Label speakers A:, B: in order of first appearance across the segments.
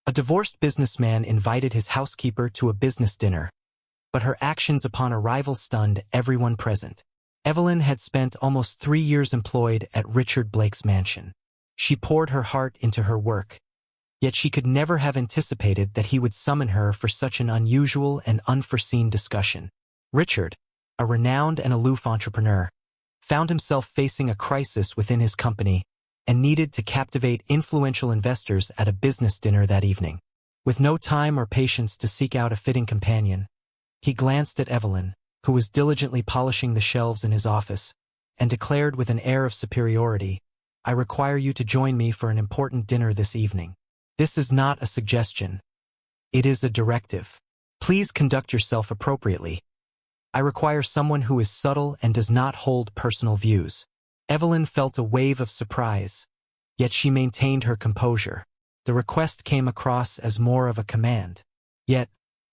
A: A divorced businessman invited his housekeeper to a business dinner, but her actions upon arrival stunned everyone present. Evelyn had spent almost 3 years employed at Richard Blake's mansion. She poured her heart into her work, yet she could never have anticipated that he would summon her for such an unusual and unforeseen discussion. Richard, a renowned and aloof entrepreneur, found himself facing a crisis within his company and needed to captivate influential investors at a business dinner that evening. With no time or patience to seek out a fitting companion, he glanced at Evelyn, who was diligently polishing the shelves in his office, and declared with an air of superiority, "I require you to join me for an important dinner this evening. This is not a suggestion. It is a directive. Please conduct yourself appropriately. I require someone who is subtle and does not hold personal views." Evelyn felt a wave of surprise, yet she maintained her composure. The request came across as more of a command. Yet,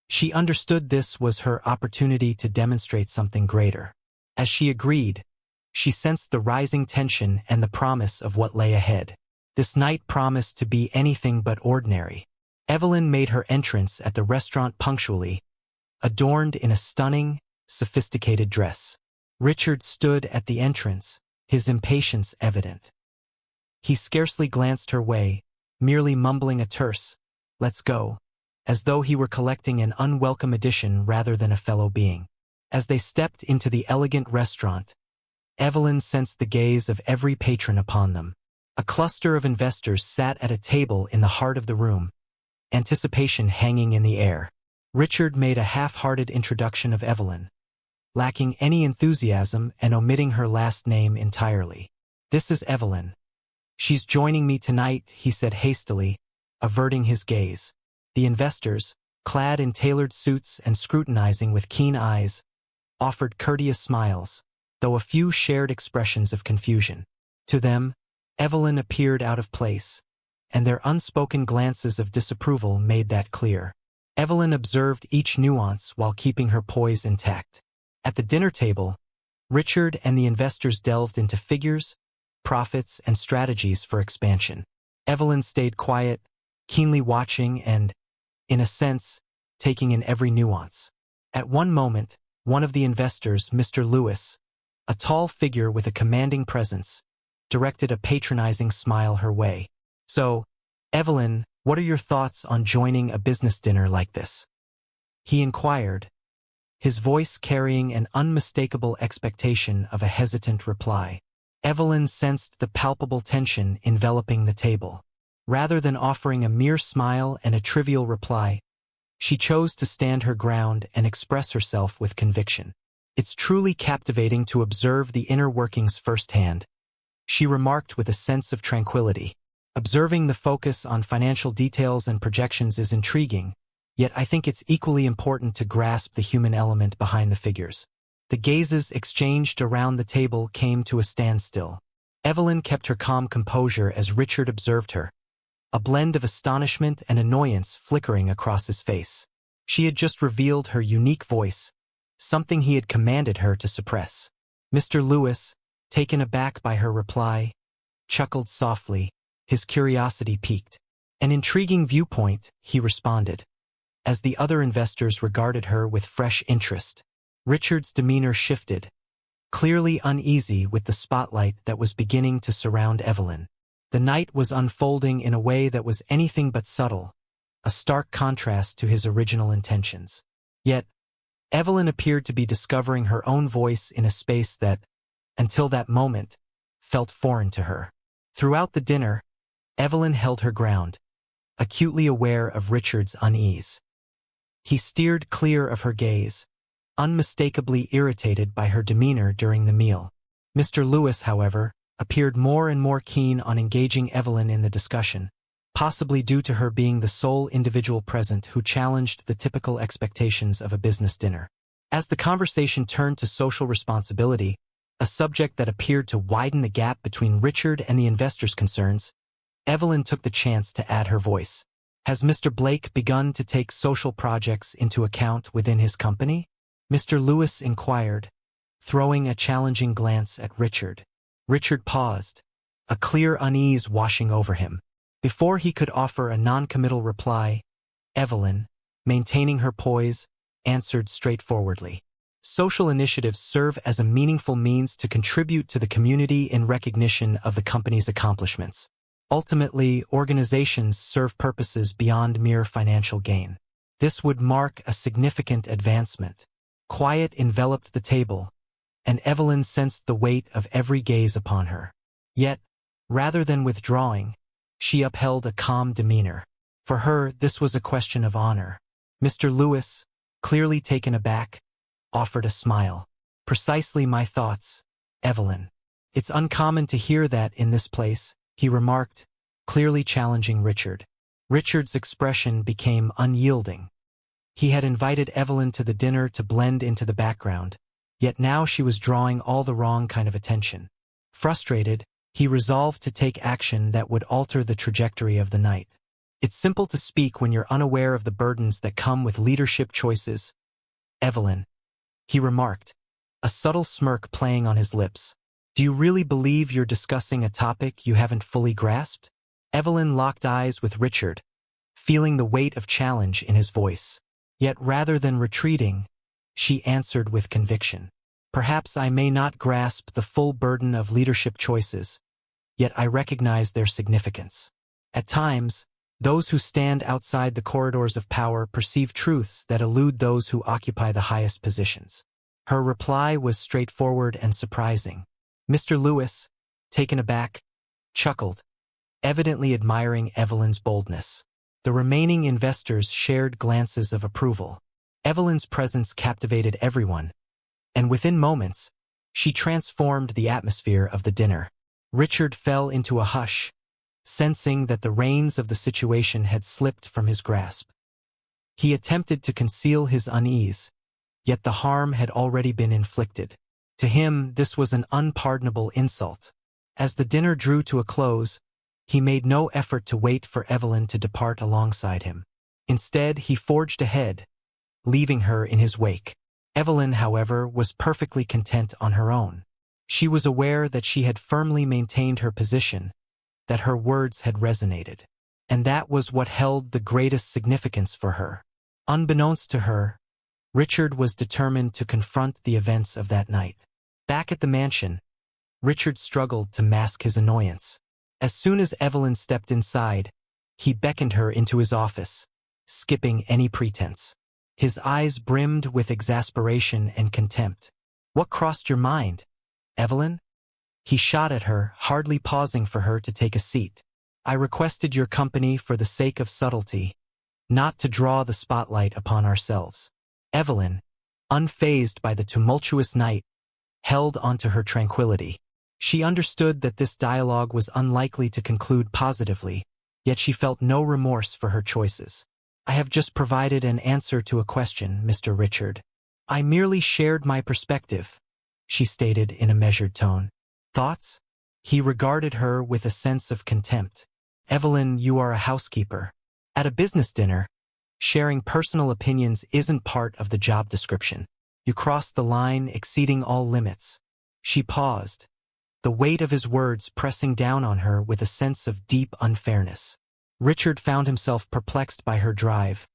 A: she understood this was her opportunity to demonstrate something greater. As she agreed, she sensed the rising tension and the promise of what lay ahead. This night promised to be anything but ordinary. Evelyn made her entrance at the restaurant punctually, adorned in a stunning, sophisticated dress. Richard stood at the entrance, his impatience evident. He scarcely glanced her way, merely mumbling a terse, "Let's go," as though he were collecting an unwelcome addition rather than a fellow being. As they stepped into the elegant restaurant, Evelyn sensed the gaze of every patron upon them. A cluster of investors sat at a table in the heart of the room, anticipation hanging in the air. Richard made a half-hearted introduction of Evelyn, lacking any enthusiasm and omitting her last name entirely. "This is Evelyn. She's joining me tonight," he said hastily, averting his gaze. The investors, clad in tailored suits and scrutinizing with keen eyes, offered courteous smiles, though a few shared expressions of confusion. To them, Evelyn appeared out of place, and their unspoken glances of disapproval made that clear. Evelyn observed each nuance while keeping her poise intact. At the dinner table, Richard and the investors delved into figures, profits, and strategies for expansion. Evelyn stayed quiet, keenly watching and, in a sense, taking in every nuance. At one moment, one of the investors, Mr. Lewis, a tall figure with a commanding presence, directed a patronizing smile her way. "So, Evelyn, what are your thoughts on joining a business dinner like this?" he inquired, his voice carrying an unmistakable expectation of a hesitant reply. Evelyn sensed the palpable tension enveloping the table. Rather than offering a mere smile and a trivial reply, she chose to stand her ground and express herself with conviction. "It's truly captivating to observe the inner workings firsthand," she remarked with a sense of tranquility. "Observing the focus on financial details and projections is intriguing, yet I think it's equally important to grasp the human element behind the figures." The gazes exchanged around the table came to a standstill. Evelyn kept her calm composure as Richard observed her, a blend of astonishment and annoyance flickering across his face. She had just revealed her unique voice, something he had commanded her to suppress. Mr. Lewis, taken aback by her reply, chuckled softly, his curiosity piqued. "An intriguing viewpoint," he responded, as the other investors regarded her with fresh interest. Richard's demeanor shifted, clearly uneasy with the spotlight that was beginning to surround Evelyn. The night was unfolding in a way that was anything but subtle, a stark contrast to his original intentions. Yet, Evelyn appeared to be discovering her own voice in a space that, until that moment, felt foreign to her. Throughout the dinner, Evelyn held her ground, acutely aware of Richard's unease. He steered clear of her gaze, unmistakably irritated by her demeanor during the meal. Mr. Lewis, however, appeared more and more keen on engaging Evelyn in the discussion, possibly due to her being the sole individual present who challenged the typical expectations of a business dinner. As the conversation turned to social responsibility, a subject that appeared to widen the gap between Richard and the investors' concerns, Evelyn took the chance to add her voice. "Has Mr. Blake begun to take social projects into account within his company?" Mr. Lewis inquired, throwing a challenging glance at Richard. Richard paused, a clear unease washing over him. Before he could offer a non-committal reply, Evelyn, maintaining her poise, answered straightforwardly. Social initiatives serve as a meaningful means to contribute to the community in recognition of the company's accomplishments. Ultimately, organizations serve purposes beyond mere financial gain. This would mark a significant advancement. Quiet enveloped the table, and Evelyn sensed the weight of every gaze upon her. Yet, rather than withdrawing, she upheld a calm demeanor. For her, this was a question of honor. Mr. Lewis, clearly taken aback, offered a smile. Precisely my thoughts, Evelyn. It's uncommon to hear that in this place, he remarked, clearly challenging Richard. Richard's expression became unyielding. He had invited Evelyn to the dinner to blend into the background, yet now she was drawing all the wrong kind of attention. Frustrated, he resolved to take action that would alter the trajectory of the night. It's simple to speak when you're unaware of the burdens that come with leadership choices, Evelyn, he remarked, a subtle smirk playing on his lips. Do you really believe you're discussing a topic you haven't fully grasped? Evelyn locked eyes with Richard, feeling the weight of challenge in his voice. Yet rather than retreating, she answered with conviction. Perhaps I may not grasp the full burden of leadership choices, yet I recognize their significance. At times, those who stand outside the corridors of power perceive truths that elude those who occupy the highest positions. Her reply was straightforward and surprising. Mr. Lewis, taken aback, chuckled, evidently admiring Evelyn's boldness. The remaining investors shared glances of approval. Evelyn's presence captivated everyone, and within moments, she transformed the atmosphere of the dinner. Richard fell into a hush, sensing that the reins of the situation had slipped from his grasp. He attempted to conceal his unease, yet the harm had already been inflicted. To him, this was an unpardonable insult. As the dinner drew to a close, he made no effort to wait for Evelyn to depart alongside him. Instead, he forged ahead, leaving her in his wake. Evelyn, however, was perfectly content on her own. She was aware that she had firmly maintained her position, that her words had resonated. And that was what held the greatest significance for her. Unbeknownst to her, Richard was determined to confront the events of that night. Back at the mansion, Richard struggled to mask his annoyance. As soon as Evelyn stepped inside, he beckoned her into his office, skipping any pretense. His eyes brimmed with exasperation and contempt. What crossed your mind, Evelyn? He shot at her, hardly pausing for her to take a seat. I requested your company for the sake of subtlety, not to draw the spotlight upon ourselves. Evelyn, unfazed by the tumultuous night, held onto her tranquility. She understood that this dialogue was unlikely to conclude positively, yet she felt no remorse for her choices. I have just provided an answer to a question, Mr. Richard. I merely shared my perspective, she stated in a measured tone. Thoughts? He regarded her with a sense of contempt. Evelyn, you are a housekeeper. At a business dinner, sharing personal opinions isn't part of the job description. You crossed the line, exceeding all limits. She paused, the weight of his words pressing down on her with a sense of deep unfairness. Richard found himself perplexed by her drive,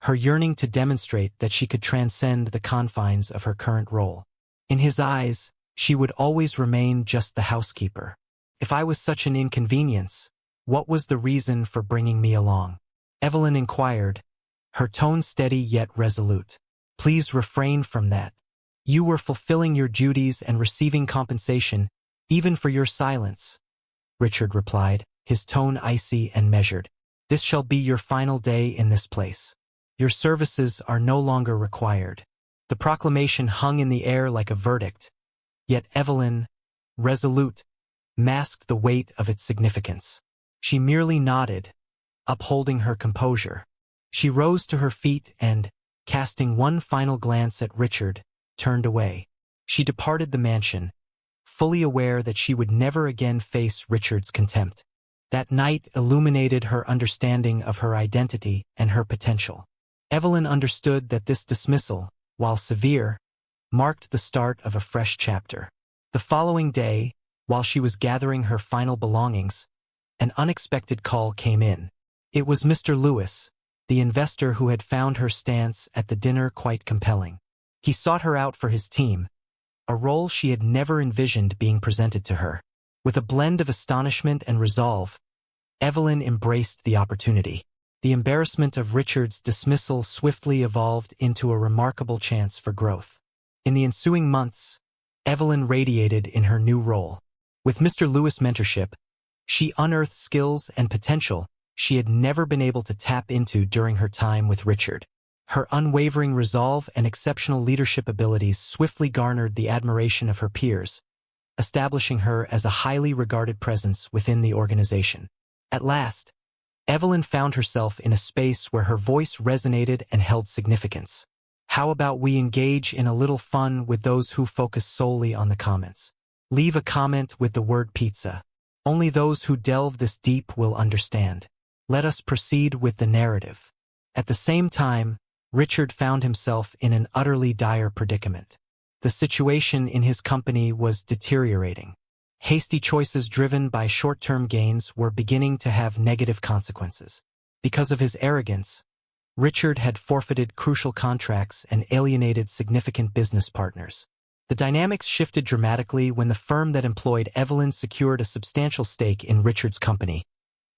A: her yearning to demonstrate that she could transcend the confines of her current role. In his eyes, she would always remain just the housekeeper. If I was such an inconvenience, what was the reason for bringing me along? Evelyn inquired, her tone steady yet resolute. Please refrain from that. You were fulfilling your duties and receiving compensation, even for your silence, Richard replied, his tone icy and measured. This shall be your final day in this place. Your services are no longer required. The proclamation hung in the air like a verdict, yet Evelyn, resolute, masked the weight of its significance. She merely nodded, upholding her composure. She rose to her feet and, casting one final glance at Richard, turned away. She departed the mansion, fully aware that she would never again face Richard's contempt. That night illuminated her understanding of her identity and her potential. Evelyn understood that this dismissal, while severe, marked the start of a fresh chapter. The following day, while she was gathering her final belongings, an unexpected call came in. It was Mr. Lewis, the investor who had found her stance at the dinner quite compelling. He sought her out for his team, a role she had never envisioned being presented to her. With a blend of astonishment and resolve, Evelyn embraced the opportunity. The embarrassment of Richard's dismissal swiftly evolved into a remarkable chance for growth. In the ensuing months, Evelyn radiated in her new role. With Mr. Lewis' mentorship, she unearthed skills and potential she had never been able to tap into during her time with Richard. Her unwavering resolve and exceptional leadership abilities swiftly garnered the admiration of her peers, establishing her as a highly regarded presence within the organization. At last, Evelyn found herself in a space where her voice resonated and held significance. How about we engage in a little fun with those who focus solely on the comments? Leave a comment with the word pizza. Only those who delve this deep will understand. Let us proceed with the narrative. At the same time, Richard found himself in an utterly dire predicament. The situation in his company was deteriorating. Hasty choices driven by short-term gains were beginning to have negative consequences. Because of his arrogance, Richard had forfeited crucial contracts and alienated significant business partners. The dynamics shifted dramatically when the firm that employed Evelyn secured a substantial stake in Richard's company,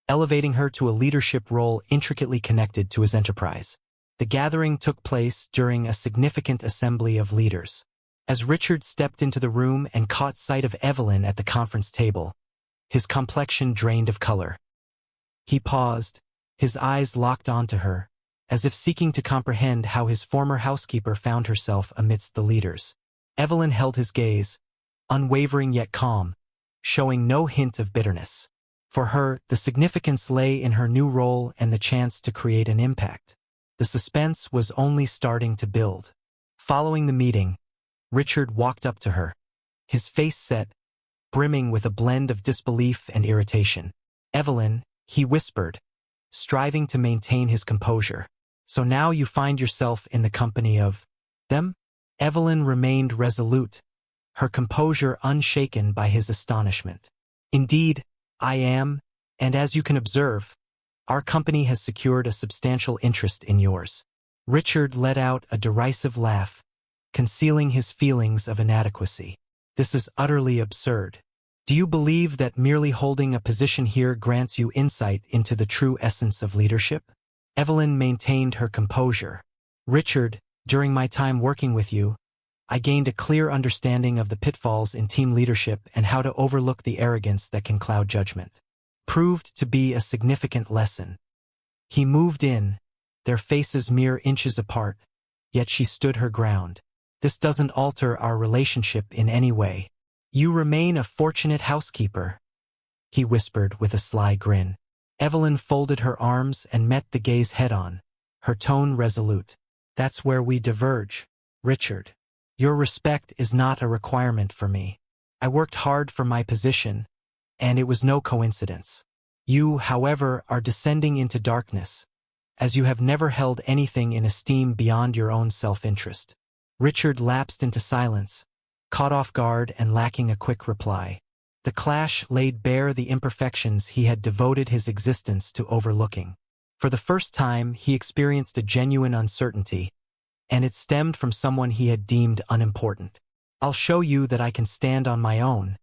A: elevating her to a leadership role intricately connected to his enterprise. The gathering took place during a significant assembly of leaders. As Richard stepped into the room and caught sight of Evelyn at the conference table, his complexion drained of color. He paused, his eyes locked onto her, as if seeking to comprehend how his former housekeeper found herself amidst the leaders. Evelyn held his gaze, unwavering yet calm, showing no hint of bitterness. For her, the significance lay in her new role and the chance to create an impact. The suspense was only starting to build. Following the meeting, Richard walked up to her, his face set, brimming with a blend of disbelief and irritation. "Evelyn," he whispered, striving to maintain his composure. "So now you find yourself in the company of them?" Evelyn remained resolute, her composure unshaken by his astonishment. "Indeed, I am, and as you can observe, our company has secured a substantial interest in yours." Richard let out a derisive laugh, concealing his feelings of inadequacy. "This is utterly absurd. Do you believe that merely holding a position here grants you insight into the true essence of leadership?" Evelyn maintained her composure. "Richard, during my time working with you, I gained a clear understanding of the pitfalls in team leadership and how to overlook the arrogance that can cloud judgment. Proved to be a significant lesson." He moved in, their faces mere inches apart, yet she stood her ground. "This doesn't alter our relationship in any way. You remain a fortunate housekeeper," he whispered with a sly grin. Evelyn folded her arms and met the gaze head-on, her tone resolute. "That's where we diverge, Richard. Your respect is not a requirement for me. I worked hard for my position, and it was no coincidence. You, however, are descending into darkness, as you have never held anything in esteem beyond your own self-interest." Richard lapsed into silence, caught off guard and lacking a quick reply. The clash laid bare the imperfections he had devoted his existence to overlooking. For the first time, he experienced a genuine uncertainty, and it stemmed from someone he had deemed unimportant. "I'll show you that I can stand on my own,"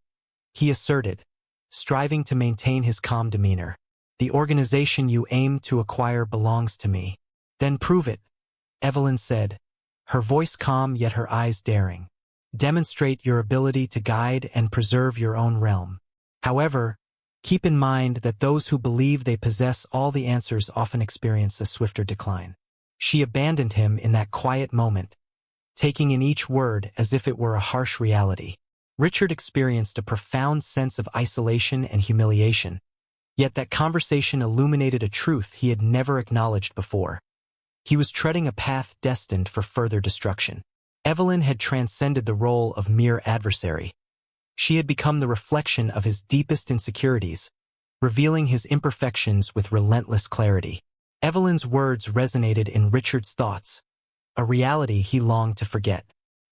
A: he asserted, striving to maintain his calm demeanor. "The organization you aim to acquire belongs to me." "Then prove it," Evelyn said, her voice calm yet her eyes daring. "Demonstrate your ability to guide and preserve your own realm. However, keep in mind that those who believe they possess all the answers often experience a swifter decline." She abandoned him in that quiet moment, taking in each word as if it were a harsh reality. Richard experienced a profound sense of isolation and humiliation, yet that conversation illuminated a truth he had never acknowledged before. He was treading a path destined for further destruction. Evelyn had transcended the role of mere adversary. She had become the reflection of his deepest insecurities, revealing his imperfections with relentless clarity. Evelyn's words resonated in Richard's thoughts, a reality he longed to forget.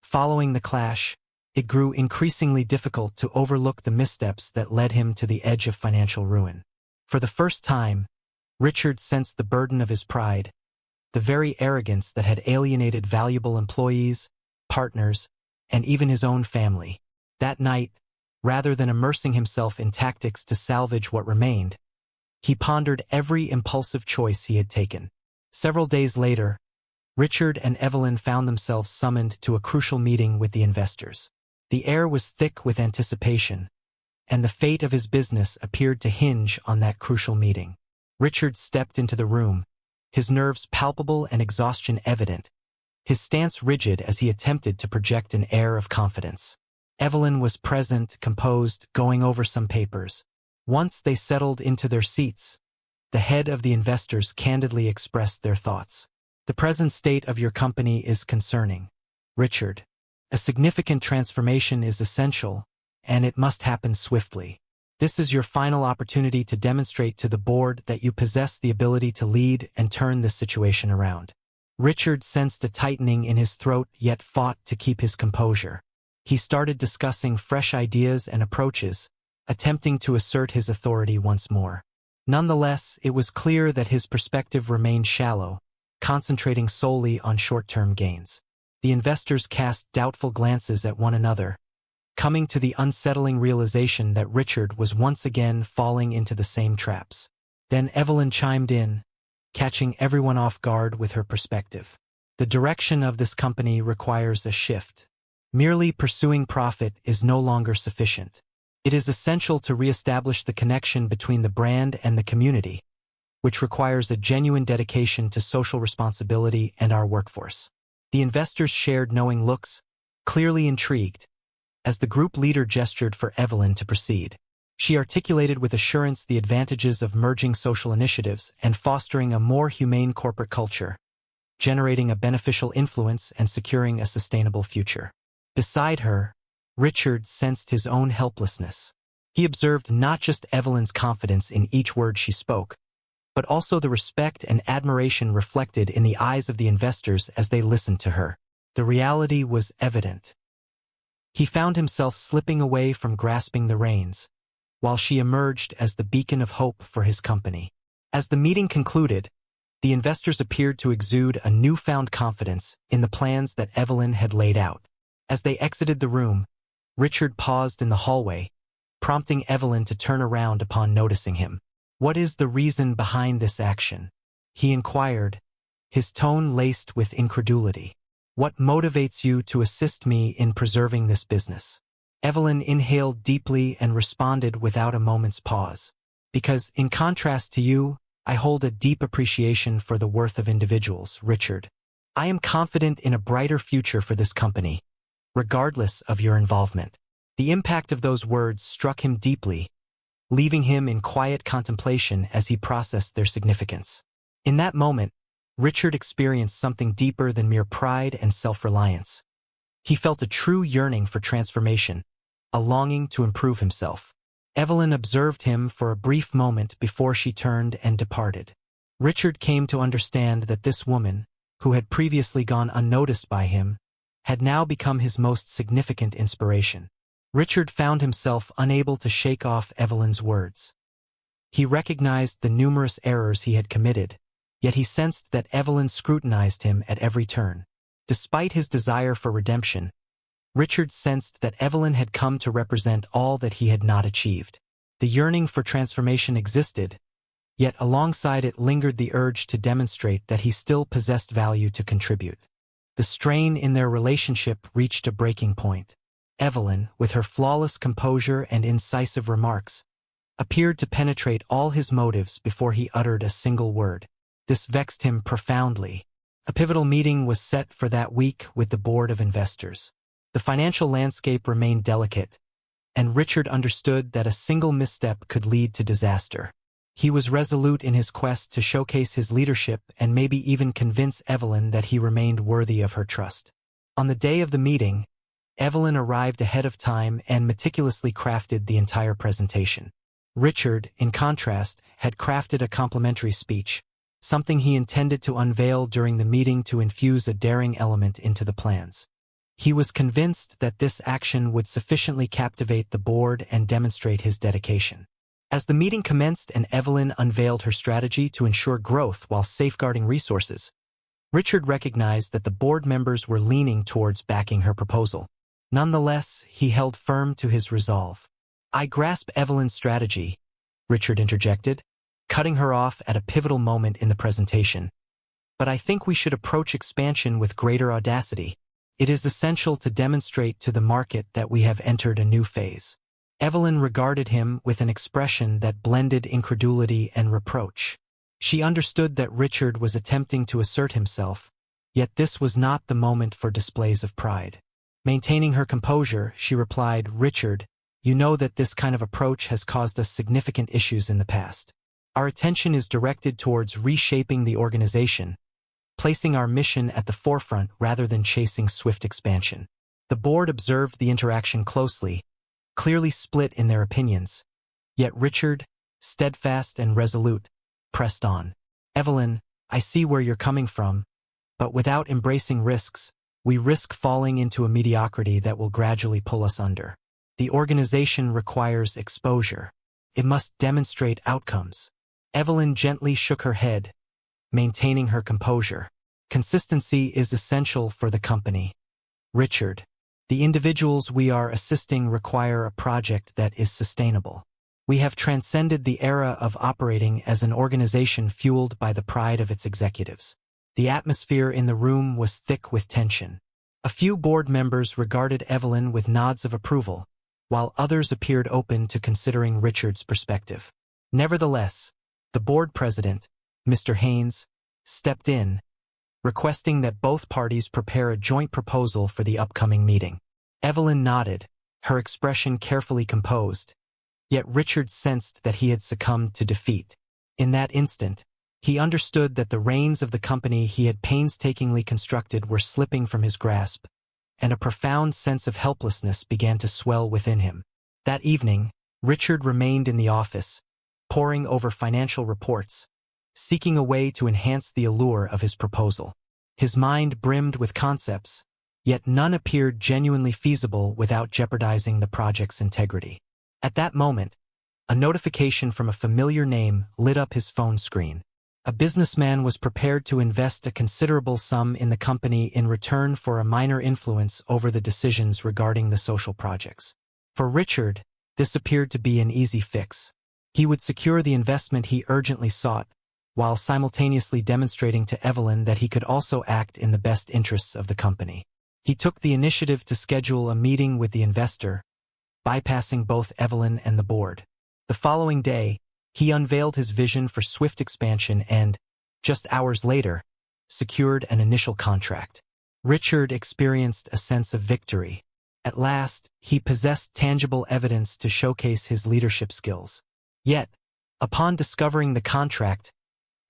A: Following the clash, it grew increasingly difficult to overlook the missteps that led him to the edge of financial ruin. For the first time, Richard sensed the burden of his pride, the very arrogance that had alienated valuable employees, partners, and even his own family. That night, rather than immersing himself in tactics to salvage what remained, he pondered every impulsive choice he had taken. Several days later, Richard and Evelyn found themselves summoned to a crucial meeting with the investors. The air was thick with anticipation, and the fate of his business appeared to hinge on that crucial meeting. Richard stepped into the room, his nerves palpable and exhaustion evident, his stance rigid as he attempted to project an air of confidence. Evelyn was present, composed, going over some papers. Once they settled into their seats, the head of the investors candidly expressed their thoughts. The present state of your company is concerning, Richard. A significant transformation is essential, and it must happen swiftly. This is your final opportunity to demonstrate to the board that you possess the ability to lead and turn this situation around. Richard sensed a tightening in his throat yet fought to keep his composure. He started discussing fresh ideas and approaches, attempting to assert his authority once more. Nonetheless, it was clear that his perspective remained shallow, concentrating solely on short-term gains. The investors cast doubtful glances at one another, coming to the unsettling realization that Richard was once again falling into the same traps. Then Evelyn chimed in, catching everyone off guard with her perspective. The direction of this company requires a shift. Merely pursuing profit is no longer sufficient. It is essential to reestablish the connection between the brand and the community, which requires a genuine dedication to social responsibility and our workforce. The investors shared knowing looks, clearly intrigued, as the group leader gestured for Evelyn to proceed. She articulated with assurance the advantages of merging social initiatives and fostering a more humane corporate culture, generating a beneficial influence and securing a sustainable future. Beside her, Richard sensed his own helplessness. He observed not just Evelyn's confidence in each word she spoke, but also the respect and admiration reflected in the eyes of the investors as they listened to her. The reality was evident. He found himself slipping away from grasping the reins, while she emerged as the beacon of hope for his company. As the meeting concluded, the investors appeared to exude a newfound confidence in the plans that Evelyn had laid out. As they exited the room, Richard paused in the hallway, prompting Evelyn to turn around upon noticing him. "What is the reason behind this action?" he inquired, his tone laced with incredulity. "What motivates you to assist me in preserving this business?" Evelyn inhaled deeply and responded without a moment's pause. "Because, in contrast to you, I hold a deep appreciation for the worth of individuals, Richard. I am confident in a brighter future for this company, regardless of your involvement." The impact of those words struck him deeply, leaving him in quiet contemplation as he processed their significance. In that moment, Richard experienced something deeper than mere pride and self-reliance. He felt a true yearning for transformation, a longing to improve himself. Evelyn observed him for a brief moment before she turned and departed. Richard came to understand that this woman, who had previously gone unnoticed by him, had now become his most significant inspiration. Richard found himself unable to shake off Evelyn's words. He recognized the numerous errors he had committed, yet he sensed that Evelyn scrutinized him at every turn. Despite his desire for redemption, Richard sensed that Evelyn had come to represent all that he had not achieved. The yearning for transformation existed, yet alongside it lingered the urge to demonstrate that he still possessed value to contribute. The strain in their relationship reached a breaking point. Evelyn, with her flawless composure and incisive remarks, appeared to penetrate all his motives before he uttered a single word. This vexed him profoundly. A pivotal meeting was set for that week with the board of investors. The financial landscape remained delicate, and Richard understood that a single misstep could lead to disaster. He was resolute in his quest to showcase his leadership and maybe even convince Evelyn that he remained worthy of her trust. On the day of the meeting, Evelyn arrived ahead of time and meticulously crafted the entire presentation. Richard, in contrast, had crafted a complimentary speech, something he intended to unveil during the meeting to infuse a daring element into the plans. He was convinced that this action would sufficiently captivate the board and demonstrate his dedication. As the meeting commenced and Evelyn unveiled her strategy to ensure growth while safeguarding resources, Richard recognized that the board members were leaning towards backing her proposal. Nonetheless, he held firm to his resolve. "I grasp Evelyn's strategy," Richard interjected, cutting her off at a pivotal moment in the presentation. "But I think we should approach expansion with greater audacity. It is essential to demonstrate to the market that we have entered a new phase." Evelyn regarded him with an expression that blended incredulity and reproach. She understood that Richard was attempting to assert himself, yet this was not the moment for displays of pride. Maintaining her composure, she replied, "Richard, you know that this kind of approach has caused us significant issues in the past. Our attention is directed towards reshaping the organization, placing our mission at the forefront rather than chasing swift expansion." The board observed the interaction closely, clearly split in their opinions. Yet Richard, steadfast and resolute, pressed on. "Evelyn, I see where you're coming from, but without embracing risks, we risk falling into a mediocrity that will gradually pull us under. The organization requires exposure. It must demonstrate outcomes." Evelyn gently shook her head, maintaining her composure. "Consistency is essential for the company. Richard, the individuals we are assisting require a project that is sustainable. We have transcended the era of operating as an organization fueled by the pride of its executives." The atmosphere in the room was thick with tension. A few board members regarded Evelyn with nods of approval, while others appeared open to considering Richard's perspective. Nevertheless, the board president, Mr. Haynes, stepped in, requesting that both parties prepare a joint proposal for the upcoming meeting. Evelyn nodded, her expression carefully composed, yet Richard sensed that he had succumbed to defeat. In that instant, he understood that the reins of the company he had painstakingly constructed were slipping from his grasp, and a profound sense of helplessness began to swell within him. That evening, Richard remained in the office, poring over financial reports, seeking a way to enhance the allure of his proposal. His mind brimmed with concepts, yet none appeared genuinely feasible without jeopardizing the project's integrity. At that moment, a notification from a familiar name lit up his phone screen. A businessman was prepared to invest a considerable sum in the company in return for a minor influence over the decisions regarding the social projects. For Richard, this appeared to be an easy fix. He would secure the investment he urgently sought, while simultaneously demonstrating to Evelyn that he could also act in the best interests of the company. He took the initiative to schedule a meeting with the investor, bypassing both Evelyn and the board. The following day, he unveiled his vision for swift expansion and, just hours later, secured an initial contract. Richard experienced a sense of victory. At last, he possessed tangible evidence to showcase his leadership skills. Yet, upon discovering the contract,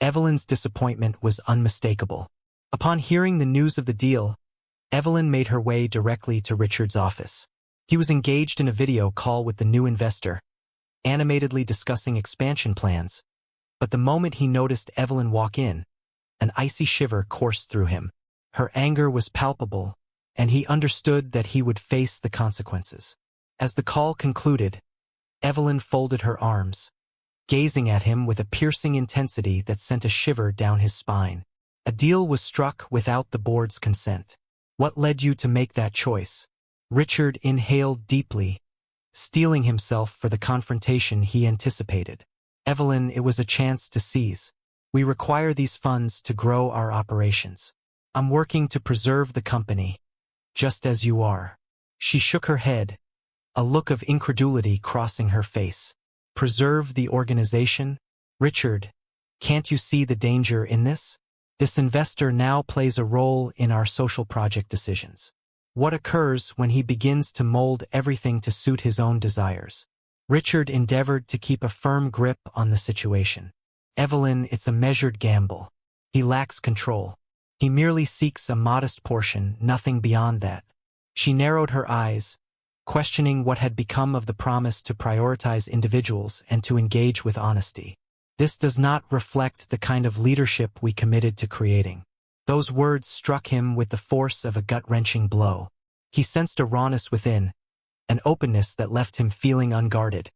A: Evelyn's disappointment was unmistakable. Upon hearing the news of the deal, Evelyn made her way directly to Richard's office. He was engaged in a video call with the new investor, animatedly discussing expansion plans, but the moment he noticed Evelyn walk in, an icy shiver coursed through him. Her anger was palpable, and he understood that he would face the consequences. As the call concluded, Evelyn folded her arms, gazing at him with a piercing intensity that sent a shiver down his spine. A deal was struck without the board's consent. What led you to make that choice? Richard inhaled deeply, steeling himself for the confrontation he anticipated. Evelyn, it was a chance to seize. We require these funds to grow our operations. I'm working to preserve the company, just as you are. She shook her head, a look of incredulity crossing her face. Preserve the organization? Richard, can't you see the danger in this? This investor now plays a role in our social project decisions. What occurs when he begins to mold everything to suit his own desires? Richard endeavored to keep a firm grip on the situation. Evelyn, it's a measured gamble. He lacks control. He merely seeks a modest portion, nothing beyond that. She narrowed her eyes, questioning what had become of the promise to prioritize individuals and to engage with honesty. This does not reflect the kind of leadership we committed to creating. Those words struck him with the force of a gut-wrenching blow. He sensed a rawness within, an openness that left him feeling unguarded.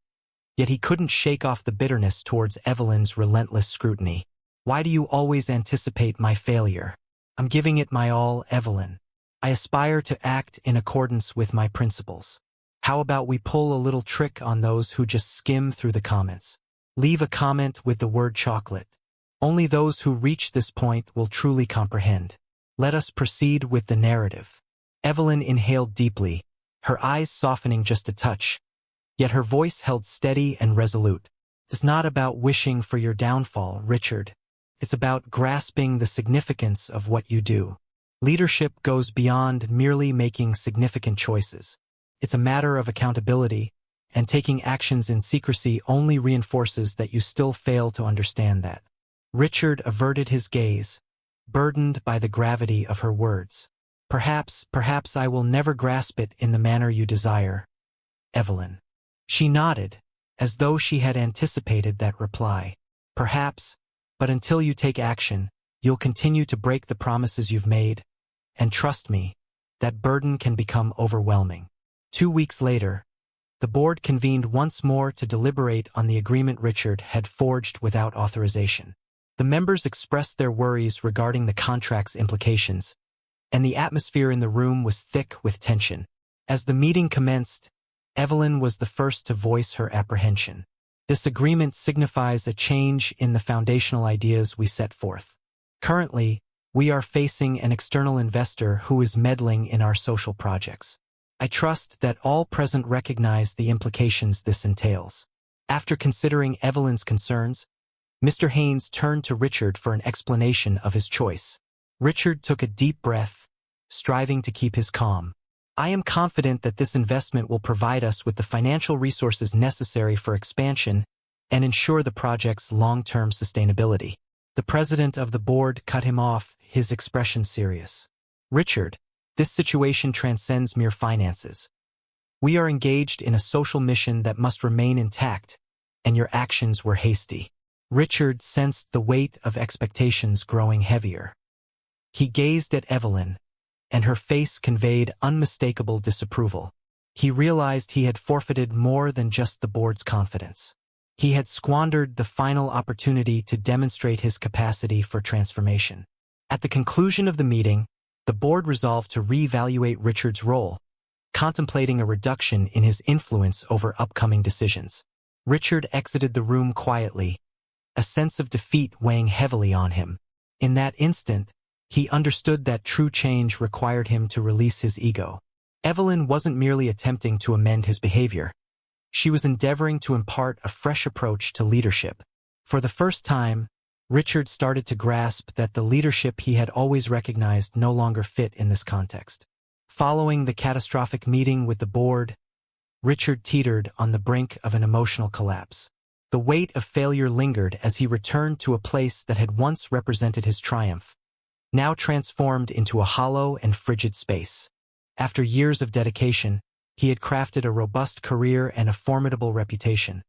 A: Yet he couldn't shake off the bitterness towards Evelyn's relentless scrutiny. "Why do you always anticipate my failure? I'm giving it my all, Evelyn. I aspire to act in accordance with my principles. How about we pull a little trick on those who just skim through the comments? Leave a comment with the word chocolate. Only those who reach this point will truly comprehend. Let us proceed with the narrative." Evelyn inhaled deeply, her eyes softening just a touch, yet her voice held steady and resolute. "It's not about wishing for your downfall, Richard. It's about grasping the significance of what you do. Leadership goes beyond merely making significant choices. It's a matter of accountability, and taking actions in secrecy only reinforces that you still fail to understand that." Richard averted his gaze, burdened by the gravity of her words. Perhaps I will never grasp it in the manner you desire, Evelyn." She nodded, as though she had anticipated that reply. "Perhaps, but until you take action, you'll continue to break the promises you've made, and trust me, that burden can become overwhelming." 2 weeks later, the board convened once more to deliberate on the agreement Richard had forged without authorization. The members expressed their worries regarding the contract's implications, and the atmosphere in the room was thick with tension. As the meeting commenced, Evelyn was the first to voice her apprehension. "This agreement signifies a change in the foundational ideas we set forth. Currently, we are facing an external investor who is meddling in our social projects. I trust that all present recognize the implications this entails." After considering Evelyn's concerns, Mr. Haynes turned to Richard for an explanation of his choice. Richard took a deep breath, striving to keep his calm. "I am confident that this investment will provide us with the financial resources necessary for expansion and ensure the project's long-term sustainability." The president of the board cut him off, his expression serious. "Richard, this situation transcends mere finances. We are engaged in a social mission that must remain intact, and your actions were hasty." Richard sensed the weight of expectations growing heavier. He gazed at Evelyn, and her face conveyed unmistakable disapproval. He realized he had forfeited more than just the board's confidence. He had squandered the final opportunity to demonstrate his capacity for transformation. At the conclusion of the meeting, the board resolved to reevaluate Richard's role, contemplating a reduction in his influence over upcoming decisions. Richard exited the room quietly, a sense of defeat weighing heavily on him. In that instant, he understood that true change required him to release his ego. Evelyn wasn't merely attempting to amend his behavior. She was endeavoring to impart a fresh approach to leadership. For the first time, Richard started to grasp that the leadership he had always recognized no longer fit in this context. Following the catastrophic meeting with the board, Richard teetered on the brink of an emotional collapse. The weight of failure lingered as he returned to a place that had once represented his triumph, now transformed into a hollow and frigid space. After years of dedication, he had crafted a robust career and a formidable reputation.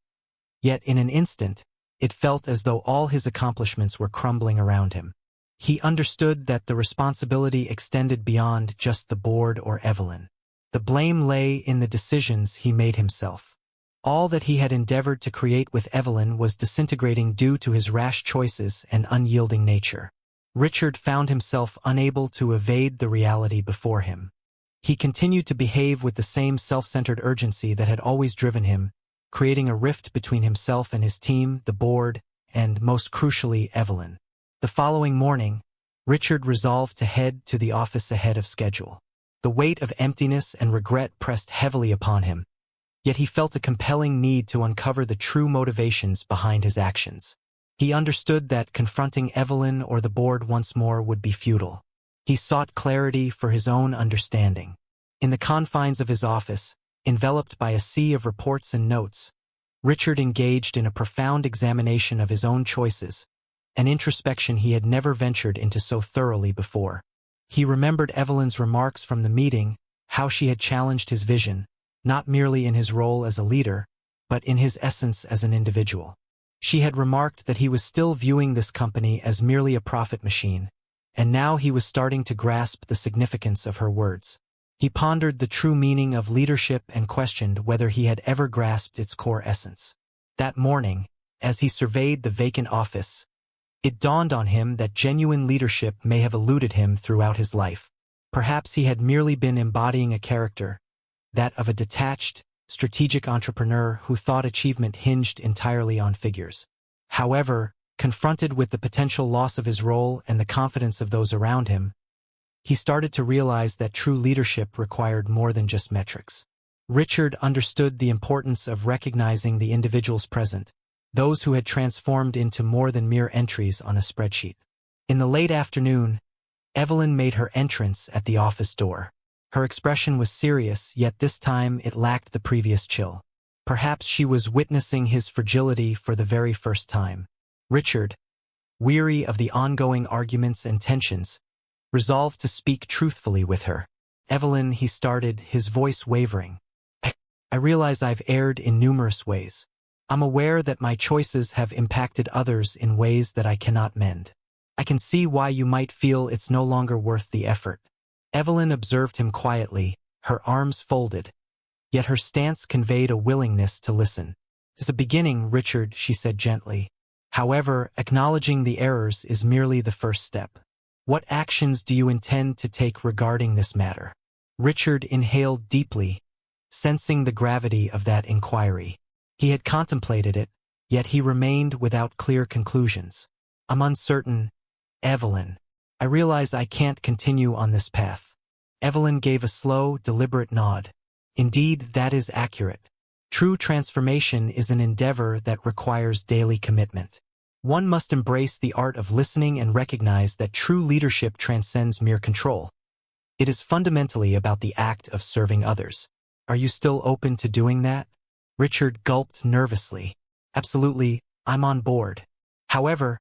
A: Yet in an instant, it felt as though all his accomplishments were crumbling around him. He understood that the responsibility extended beyond just the board or Evelyn. The blame lay in the decisions he made himself. All that he had endeavored to create with Evelyn was disintegrating due to his rash choices and unyielding nature. Richard found himself unable to evade the reality before him. He continued to behave with the same self-centered urgency that had always driven him, creating a rift between himself and his team, the board, and, most crucially, Evelyn. The following morning, Richard resolved to head to the office ahead of schedule. The weight of emptiness and regret pressed heavily upon him, yet he felt a compelling need to uncover the true motivations behind his actions. He understood that confronting Evelyn or the board once more would be futile. He sought clarity for his own understanding. In the confines of his office, enveloped by a sea of reports and notes, Richard engaged in a profound examination of his own choices, an introspection he had never ventured into so thoroughly before. He remembered Evelyn's remarks from the meeting, how she had challenged his vision, not merely in his role as a leader, but in his essence as an individual. She had remarked that he was still viewing this company as merely a profit machine, and now he was starting to grasp the significance of her words. He pondered the true meaning of leadership and questioned whether he had ever grasped its core essence. That morning, as he surveyed the vacant office, it dawned on him that genuine leadership may have eluded him throughout his life. Perhaps he had merely been embodying a character, that of a detached, strategic entrepreneur who thought achievement hinged entirely on figures. However, confronted with the potential loss of his role and the confidence of those around him, he started to realize that true leadership required more than just metrics. Richard understood the importance of recognizing the individuals present, those who had transformed into more than mere entries on a spreadsheet. In the late afternoon, Evelyn made her entrance at the office door. Her expression was serious, yet this time it lacked the previous chill. Perhaps she was witnessing his fragility for the very first time. Richard, weary of the ongoing arguments and tensions, resolved to speak truthfully with her. "Evelyn," he started, his voice wavering. "I realize I've erred in numerous ways. I'm aware that my choices have impacted others in ways that I cannot mend. I can see why you might feel it's no longer worth the effort." Evelyn observed him quietly, her arms folded, yet her stance conveyed a willingness to listen. "It's a beginning, Richard," she said gently. "However, acknowledging the errors is merely the first step. What actions do you intend to take regarding this matter?" Richard inhaled deeply, sensing the gravity of that inquiry. He had contemplated it, yet he remained without clear conclusions. "I'm uncertain, Evelyn. I realize I can't continue on this path." Evelyn gave a slow, deliberate nod. "Indeed, that is accurate. True transformation is an endeavor that requires daily commitment. One must embrace the art of listening and recognize that true leadership transcends mere control. It is fundamentally about the act of serving others. Are you still open to doing that?" Richard gulped nervously. "Absolutely, I'm on board. However,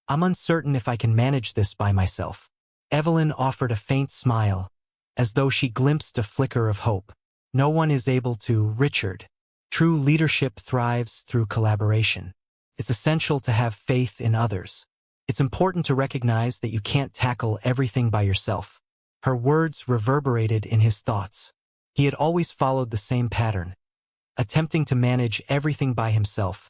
A: I'm uncertain if I can manage this by myself." Evelyn offered a faint smile, as though she glimpsed a flicker of hope. "No one is able to, Richard. True leadership thrives through collaboration. It's essential to have faith in others. It's important to recognize that you can't tackle everything by yourself." Her words reverberated in his thoughts. He had always followed the same pattern, attempting to manage everything by himself,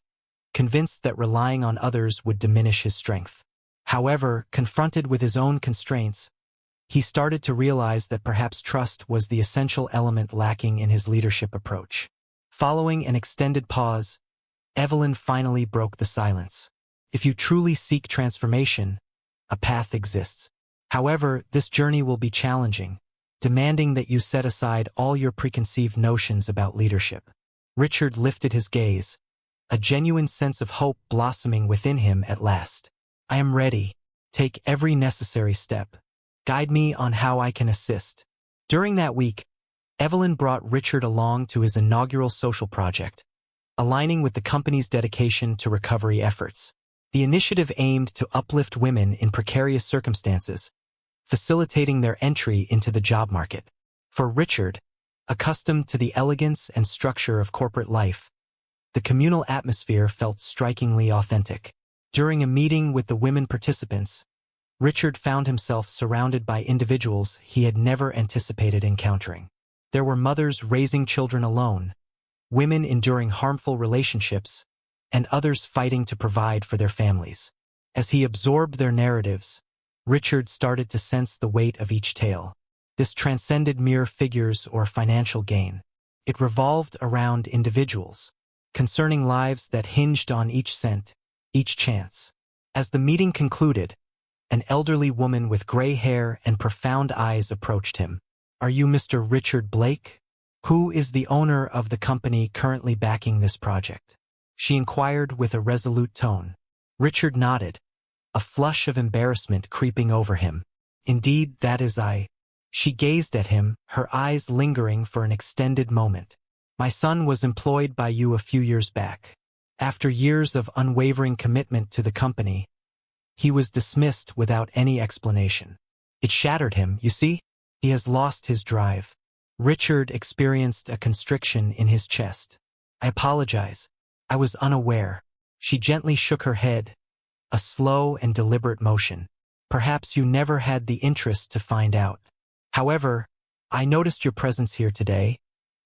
A: convinced that relying on others would diminish his strength. However, confronted with his own constraints, he started to realize that perhaps trust was the essential element lacking in his leadership approach. Following an extended pause, Evelyn finally broke the silence. "If you truly seek transformation, a path exists. However, this journey will be challenging, demanding that you set aside all your preconceived notions about leadership." Richard lifted his gaze, a genuine sense of hope blossoming within him at last. "I am ready. Take every necessary step. Guide me on how I can assist." During that week, Evelyn brought Richard along to his inaugural social project, aligning with the company's dedication to recovery efforts. The initiative aimed to uplift women in precarious circumstances, facilitating their entry into the job market. For Richard, accustomed to the elegance and structure of corporate life, the communal atmosphere felt strikingly authentic. During a meeting with the women participants, Richard found himself surrounded by individuals he had never anticipated encountering. There were mothers raising children alone, women enduring harmful relationships, and others fighting to provide for their families. As he absorbed their narratives, Richard started to sense the weight of each tale. This transcended mere figures or financial gain. It revolved around individuals, concerning lives that hinged on each cent, each chance. As the meeting concluded, an elderly woman with gray hair and profound eyes approached him. "Are you Mr. Richard Blake? Who is the owner of the company currently backing this project?" she inquired with a resolute tone. Richard nodded, a flush of embarrassment creeping over him. "Indeed, that is I." She gazed at him, her eyes lingering for an extended moment. "My son was employed by you a few years back. After years of unwavering commitment to the company, he was dismissed without any explanation. It shattered him, you see? He has lost his drive." Richard experienced a constriction in his chest. "I apologize. I was unaware." She gently shook her head, a slow and deliberate motion. "Perhaps you never had the interest to find out. However, I noticed your presence here today,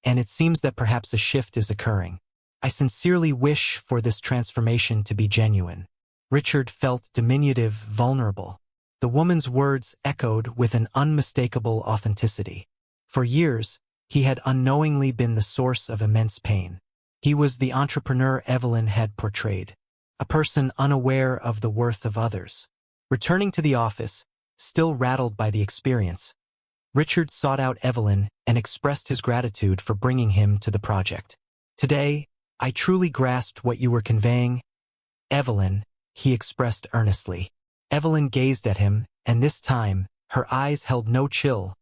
A: and it seems that perhaps a shift is occurring. I sincerely wish for this transformation to be genuine. Richard felt diminutive, vulnerable. The woman's words echoed with an unmistakable authenticity. For years, he had unknowingly been the source of immense pain. He was the entrepreneur Evelyn had portrayed, a person unaware of the worth of others. Returning to the office, still rattled by the experience, Richard sought out Evelyn and expressed his gratitude for bringing him to the project. "Today, I truly grasped what you were conveying, Evelyn," he expressed earnestly. Evelyn gazed at him, and this time, her eyes held no chill,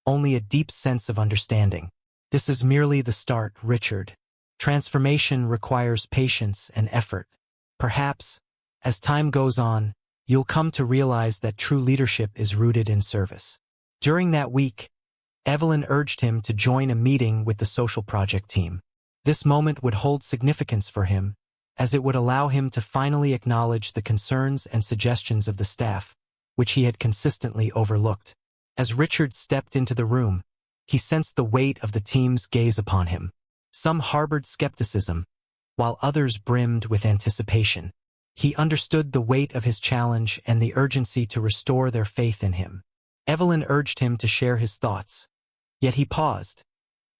A: only a deep sense of understanding. "This is merely the start, Richard. Transformation requires patience and effort. Perhaps, as time goes on, you'll come to realize that true leadership is rooted in service." During that week, Evelyn urged him to join a meeting with the social project team. This moment would hold significance for him, as it would allow him to finally acknowledge the concerns and suggestions of the staff, which he had consistently overlooked. As Richard stepped into the room, he sensed the weight of the team's gaze upon him. Some harbored skepticism, while others brimmed with anticipation. He understood the weight of his challenge and the urgency to restore their faith in him. Evelyn urged him to share his thoughts, yet he paused,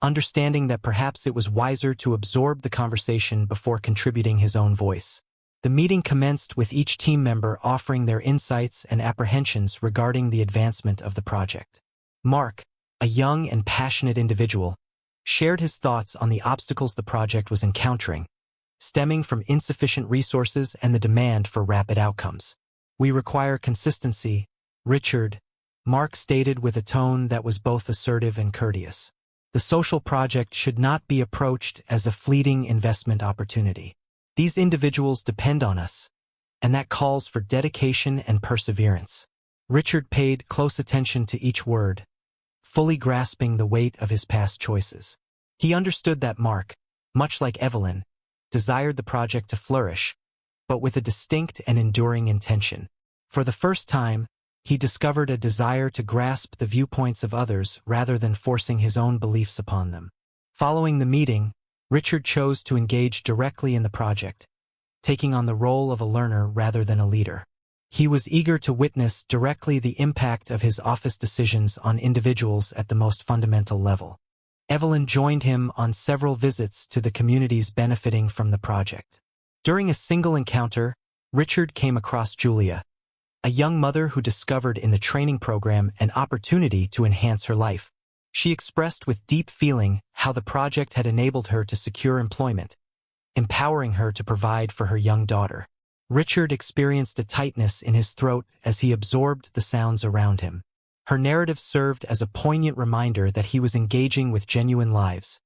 A: understanding that perhaps it was wiser to absorb the conversation before contributing his own voice. The meeting commenced with each team member offering their insights and apprehensions regarding the advancement of the project. Mark, a young and passionate individual, shared his thoughts on the obstacles the project was encountering, stemming from insufficient resources and the demand for rapid outcomes. "We require consistency, Richard," Mark stated with a tone that was both assertive and courteous. "The social project should not be approached as a fleeting investment opportunity. These individuals depend on us, and that calls for dedication and perseverance." Richard paid close attention to each word, fully grasping the weight of his past choices. He understood that Mark, much like Evelyn, desired the project to flourish, but with a distinct and enduring intention. For the first time, he discovered a desire to grasp the viewpoints of others rather than forcing his own beliefs upon them. Following the meeting, Richard chose to engage directly in the project, taking on the role of a learner rather than a leader. He was eager to witness directly the impact of his office decisions on individuals at the most fundamental level. Evelyn joined him on several visits to the communities benefiting from the project. During a single encounter, Richard came across Julia, a young mother who discovered in the training program an opportunity to enhance her life. She expressed with deep feeling how the project had enabled her to secure employment, empowering her to provide for her young daughter. Richard experienced a tightness in his throat as he absorbed the sounds around him. Her narrative served as a poignant reminder that he was engaging with genuine lives,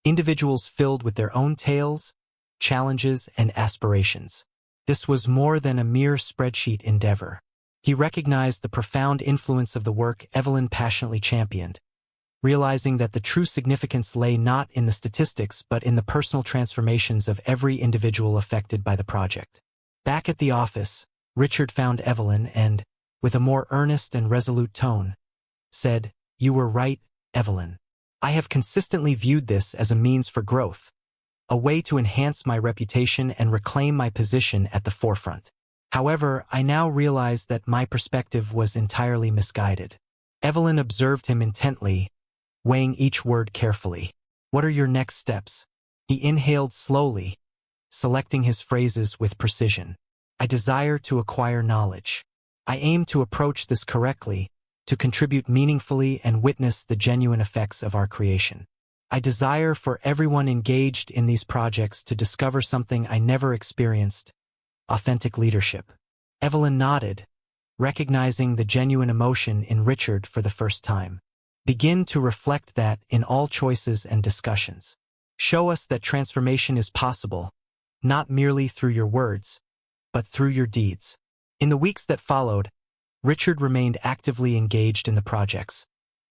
A: individuals filled with their own tales, challenges, and aspirations. This was more than a mere spreadsheet endeavor. He recognized the profound influence of the work Evelyn passionately championed, realizing that the true significance lay not in the statistics but in the personal transformations of every individual affected by the project. Back at the office, Richard found Evelyn and, with a more earnest and resolute tone, said, "You were right, Evelyn. I have consistently viewed this as a means for growth, a way to enhance my reputation and reclaim my position at the forefront. However, I now realize that my perspective was entirely misguided." Evelyn observed him intently, weighing each word carefully. "What are your next steps?" He inhaled slowly, selecting his phrases with precision. "I desire to acquire knowledge. I aim to approach this correctly, to contribute meaningfully and witness the genuine effects of our creation. I desire for everyone engaged in these projects to discover something I never experienced: authentic leadership." Evelyn nodded, recognizing the genuine emotion in Richard for the first time. "Begin to reflect that in all choices and discussions. Show us that transformation is possible, not merely through your words, but through your deeds." In the weeks that followed, Richard remained actively engaged in the projects,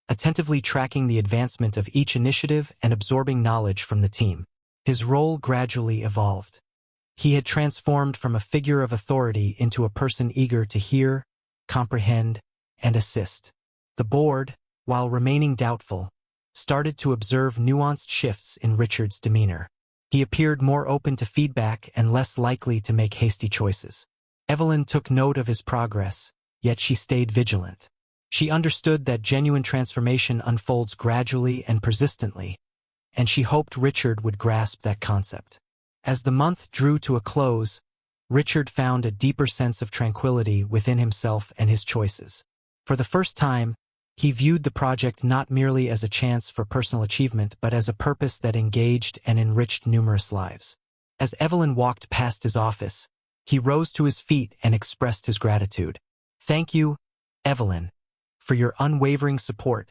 A: attentively tracking the advancement of each initiative and absorbing knowledge from the team. His role gradually evolved. He had transformed from a figure of authority into a person eager to hear, comprehend, and assist. The board, while remaining doubtful, started to observe nuanced shifts in Richard's demeanor. He appeared more open to feedback and less likely to make hasty choices. Evelyn took note of his progress, yet she stayed vigilant. She understood that genuine transformation unfolds gradually and persistently, and she hoped Richard would grasp that concept. As the month drew to a close, Richard found a deeper sense of tranquility within himself and his choices. For the first time, he viewed the project not merely as a chance for personal achievement but as a purpose that engaged and enriched numerous lives. As Evelyn walked past his office, he rose to his feet and expressed his gratitude. "Thank you, Evelyn, for your unwavering support,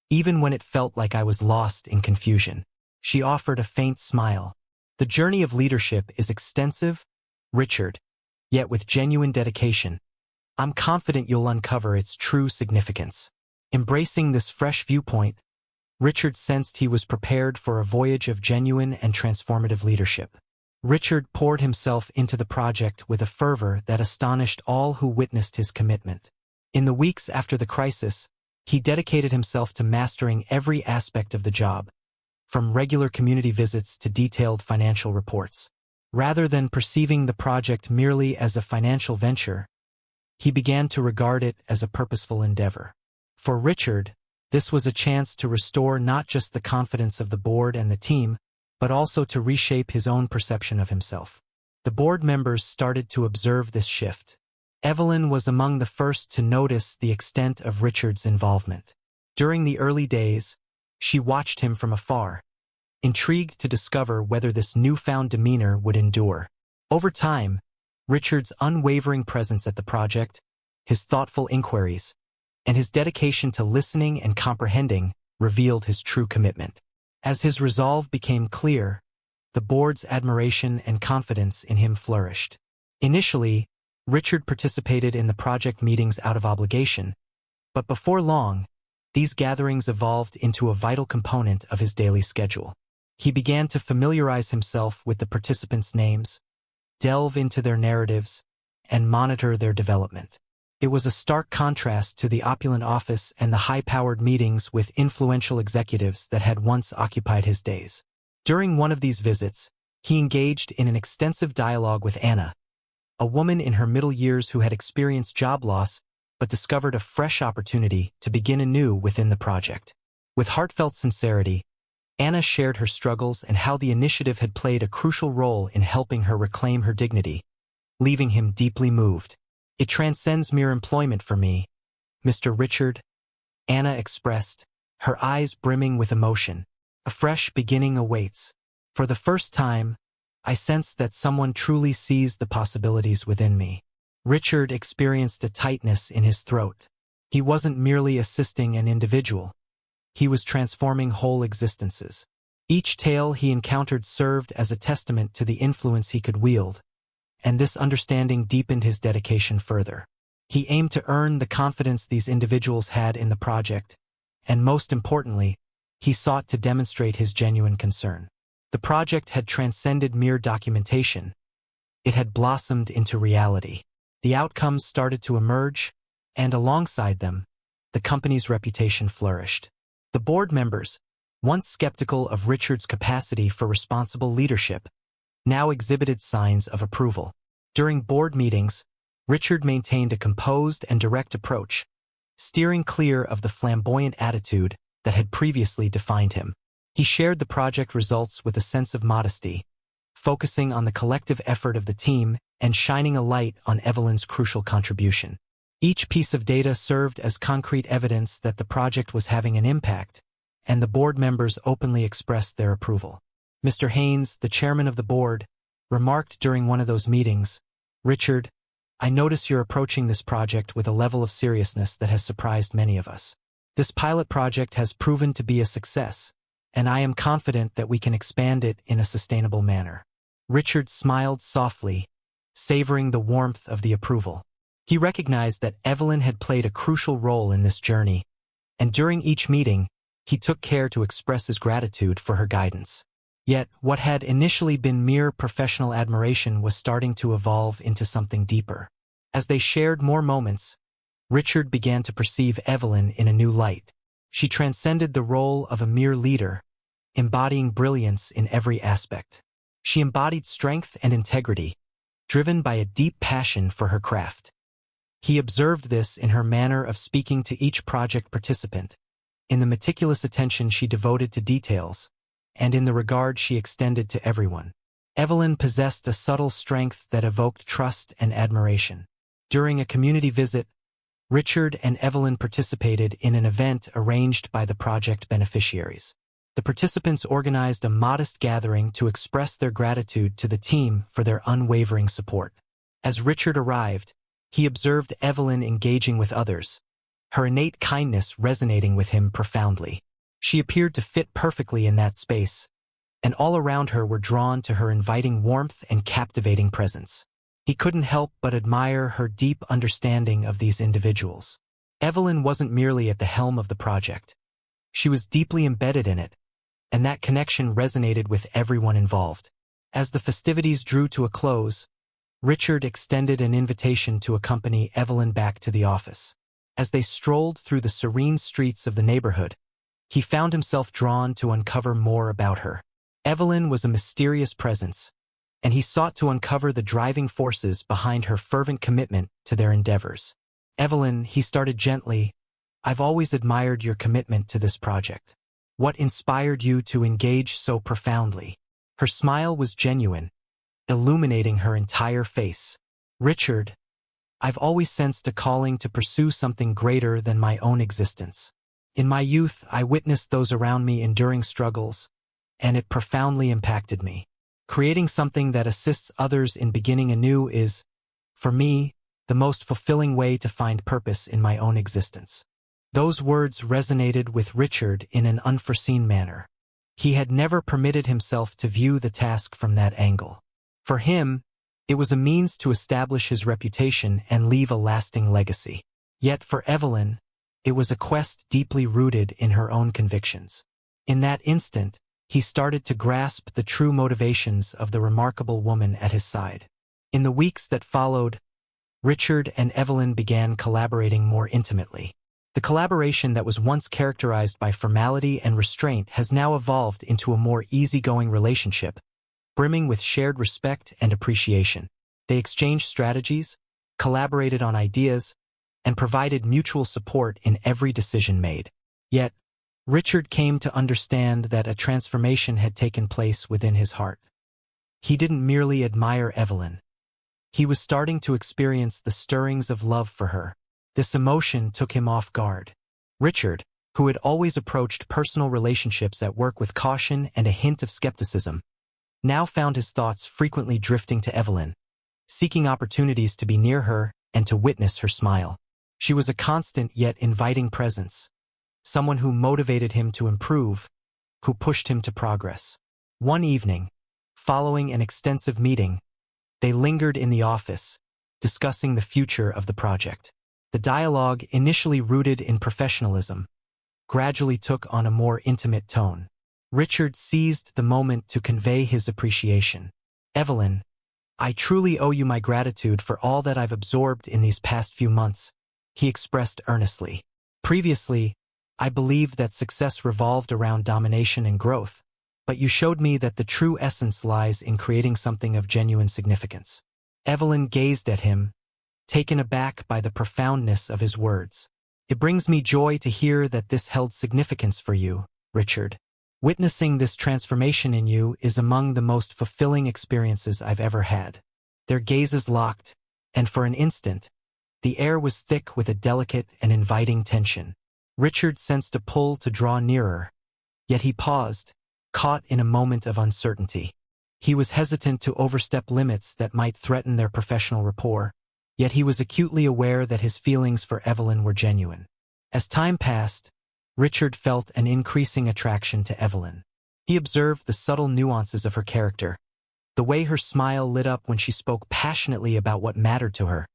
A: even when it felt like I was lost in confusion." She offered a faint smile. "The journey of leadership is extensive, Richard, yet with genuine dedication, I'm confident you'll uncover its true significance." Embracing this fresh viewpoint, Richard sensed he was prepared for a voyage of genuine and transformative leadership. Richard poured himself into the project with a fervor that astonished all who witnessed his commitment. In the weeks after the crisis, he dedicated himself to mastering every aspect of the job, from regular community visits to detailed financial reports. Rather than perceiving the project merely as a financial venture, he began to regard it as a purposeful endeavor. For Richard, this was a chance to restore not just the confidence of the board and the team, but also to reshape his own perception of himself. The board members started to observe this shift. Evelyn was among the first to notice the extent of Richard's involvement. During the early days, she watched him from afar, intrigued to discover whether this newfound demeanor would endure. Over time, Richard's unwavering presence at the project, his thoughtful inquiries, and his dedication to listening and comprehending revealed his true commitment. As his resolve became clear, the board's admiration and confidence in him flourished. Initially, Richard participated in the project meetings out of obligation, but before long, these gatherings evolved into a vital component of his daily schedule. He began to familiarize himself with the participants' names, delve into their narratives, and monitor their development. It was a stark contrast to the opulent office and the high-powered meetings with influential executives that had once occupied his days. During one of these visits, he engaged in an extensive dialogue with Anna, a woman in her middle years who had experienced job loss but discovered a fresh opportunity to begin anew within the project. With heartfelt sincerity, Anna shared her struggles and how the initiative had played a crucial role in helping her reclaim her dignity, leaving him deeply moved. "It transcends mere employment for me, Mr. Richard," Anna expressed, her eyes brimming with emotion. "A fresh beginning awaits. For the first time, I sensed that someone truly sees the possibilities within me." Richard experienced a tightness in his throat. He wasn't merely assisting an individual. He was transforming whole existences. Each tale he encountered served as a testament to the influence he could wield, and this understanding deepened his dedication further. He aimed to earn the confidence these individuals had in the project, and most importantly, he sought to demonstrate his genuine concern. The project had transcended mere documentation. It had blossomed into reality. The outcomes started to emerge, and alongside them, the company's reputation flourished. The board members, once skeptical of Richard's capacity for responsible leadership, now exhibited signs of approval. During board meetings, Richard maintained a composed and direct approach, steering clear of the flamboyant attitude that had previously defined him. He shared the project results with a sense of modesty, focusing on the collective effort of the team and shining a light on Evelyn's crucial contribution. Each piece of data served as concrete evidence that the project was having an impact, and the board members openly expressed their approval. Mr. Haynes, the chairman of the board, remarked during one of those meetings, "Richard, I notice you're approaching this project with a level of seriousness that has surprised many of us. This pilot project has proven to be a success, and I am confident that we can expand it in a sustainable manner." Richard smiled softly, savoring the warmth of the approval. He recognized that Evelyn had played a crucial role in this journey, and during each meeting, he took care to express his gratitude for her guidance. Yet, what had initially been mere professional admiration was starting to evolve into something deeper. As they shared more moments, Richard began to perceive Evelyn in a new light. She transcended the role of a mere leader, embodying brilliance in every aspect. She embodied strength and integrity, driven by a deep passion for her craft. He observed this in her manner of speaking to each project participant, in the meticulous attention she devoted to details, and in the regard she extended to everyone. Evelyn possessed a subtle strength that evoked trust and admiration. During a community visit, Richard and Evelyn participated in an event arranged by the project beneficiaries. The participants organized a modest gathering to express their gratitude to the team for their unwavering support. As Richard arrived, he observed Evelyn engaging with others, her innate kindness resonating with him profoundly. She appeared to fit perfectly in that space, and all around her were drawn to her inviting warmth and captivating presence. He couldn't help but admire her deep understanding of these individuals. Evelyn wasn't merely at the helm of the project. She was deeply embedded in it, and that connection resonated with everyone involved. As the festivities drew to a close, Richard extended an invitation to accompany Evelyn back to the office. As they strolled through the serene streets of the neighborhood, he found himself drawn to uncover more about her. Evelyn was a mysterious presence, and he sought to uncover the driving forces behind her fervent commitment to their endeavors. "Evelyn," he started gently, "I've always admired your commitment to this project. What inspired you to engage so profoundly?" Her smile was genuine, illuminating her entire face. "Richard, I've always sensed a calling to pursue something greater than my own existence. In my youth, I witnessed those around me enduring struggles, and it profoundly impacted me. Creating something that assists others in beginning anew is, for me, the most fulfilling way to find purpose in my own existence." Those words resonated with Richard in an unforeseen manner. He had never permitted himself to view the task from that angle. For him, it was a means to establish his reputation and leave a lasting legacy. Yet for Evelyn, it was a quest deeply rooted in her own convictions. In that instant, he started to grasp the true motivations of the remarkable woman at his side. In the weeks that followed, Richard and Evelyn began collaborating more intimately. The collaboration that was once characterized by formality and restraint has now evolved into a more easygoing relationship, brimming with shared respect and appreciation. They exchanged strategies, collaborated on ideas, and provided mutual support in every decision made. Yet, Richard came to understand that a transformation had taken place within his heart. He didn't merely admire Evelyn. He was starting to experience the stirrings of love for her. This emotion took him off guard. Richard, who had always approached personal relationships at work with caution and a hint of skepticism, now found his thoughts frequently drifting to Evelyn, seeking opportunities to be near her and to witness her smile. She was a constant yet inviting presence, someone who motivated him to improve, who pushed him to progress. One evening, following an extensive meeting, they lingered in the office, discussing the future of the project. The dialogue, initially rooted in professionalism, gradually took on a more intimate tone. Richard seized the moment to convey his appreciation. "Evelyn, I truly owe you my gratitude for all that I've absorbed in these past few months," he expressed earnestly. "Previously, I believed that success revolved around domination and growth, but you showed me that the true essence lies in creating something of genuine significance." Evelyn gazed at him, taken aback by the profoundness of his words. "It brings me joy to hear that this held significance for you, Richard. Witnessing this transformation in you is among the most fulfilling experiences I've ever had." Their gazes locked, and for an instant, the air was thick with a delicate and inviting tension. Richard sensed a pull to draw nearer, yet he paused, caught in a moment of uncertainty. He was hesitant to overstep limits that might threaten their professional rapport, yet he was acutely aware that his feelings for Evelyn were genuine. As time passed, Richard felt an increasing attraction to Evelyn. He observed the subtle nuances of her character, the way her smile lit up when she spoke passionately about what mattered to her,